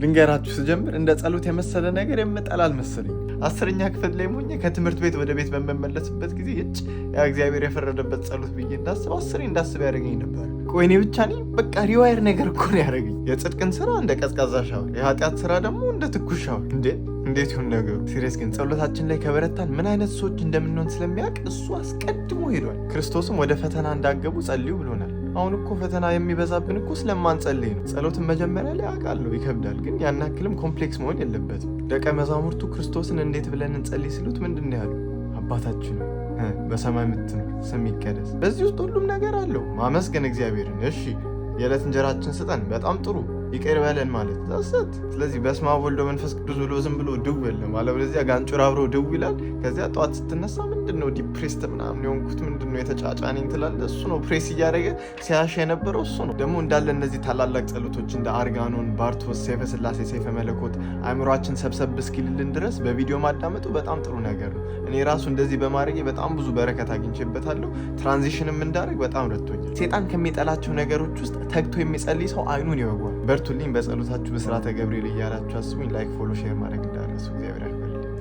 ልንገራችሁ ስጀምር እንደ ጸሎት የመሰለ ነገር የምጠላ አልመሰለኝ። 10ኛ ክፍል ላይ ሞኜ ከትምህርት ቤት ወደ ቤት በመመለስበት ጊዜ ያ እግዚአብሔር የፈረደበት ጸሎት ብዬ እንዳስብ ያደረገኝ ነበር። ቆይ እኔ ብቻ ነኝ? በቃ ሪዋየር ነገር እኮ ነው ያደረገኝ። የጽድቅን ስራ እንደ ቀዝቃዛ ሻወር፣ የኃጢአት ስራ ደግሞ እንደ ትኩስ ሻወር። እንዴት ይሁን ነገሩ? ሲሪየስ ግን ጸሎታችን ላይ ከበረታን ምን አይነት ሰዎች እንደምንሆን ስለሚያውቅ እሱ አስቀድሞ ሄዷል። ክርስቶስም ወደ ፈተና እንዳገቡ ጸልዩ ብሎናል። አሁን እኮ ፈተና የሚበዛብን እኮ ስለማንጸልይ ነው። ጸሎትን መጀመሪያ ላይ አውቃለሁ ይከብዳል፣ ግን ያን ያክልም ኮምፕሌክስ መሆን የለበትም። ደቀ መዛሙርቱ ክርስቶስን እንዴት ብለን እንጸልይ ሲሉት ምንድን ነው ያሉ? አባታችን በሰማይ የምትኖር ስምህ ይቀደስ። በዚህ ውስጥ ሁሉም ነገር አለው። ማመስገን እግዚአብሔርን። እሺ የዕለት እንጀራችን ስጠን፣ በጣም ጥሩ። ይቅር በለን ማለት ዛሰት። ስለዚህ በስመ አብ ወወልድ ወመንፈስ ቅዱስ ብሎ ዝም ብሎ ድው የለም። አለበለዚያ ጋንጩር አብሮ ድው ይላል። ከዚያ ጠዋት ስትነሳ ምንድነው ዲፕሬስድ ምናምን የሆንኩት ምንድነው የተጫጫነኝ ትላለህ። እሱ ነው ፕሬስ እያደረገ ሲያሽ የነበረው እሱ ነው። ደግሞ እንዳለ እነዚህ ታላላቅ ጸሎቶች እንደ አርጋኖን፣ ባርቶስ፣ ሰይፈ ስላሴ፣ ሰይፈ መለኮት አእምሯችን ሰብሰብ እስኪልልን ድረስ በቪዲዮ ማዳመጡ በጣም ጥሩ ነገር ነው። እኔ ራሱ እንደዚህ በማድረግ በጣም ብዙ በረከት አግኝቼበታለሁ። ትራንዚሽንም እንዳደረግ በጣም ረድቶኛል። ሴጣን ከሚጠላቸው ነገሮች ውስጥ ተግቶ የሚጸልይ ሰው አይኑን ይወጓል። በርቱልኝ። በጸሎታችሁ በስርዓተ ገብርኤል እያላችሁ አስቡኝ። ላይክ፣ ፎሎ፣ ሼር ማድረግ እንዳትረሱ። እግዚአብሔር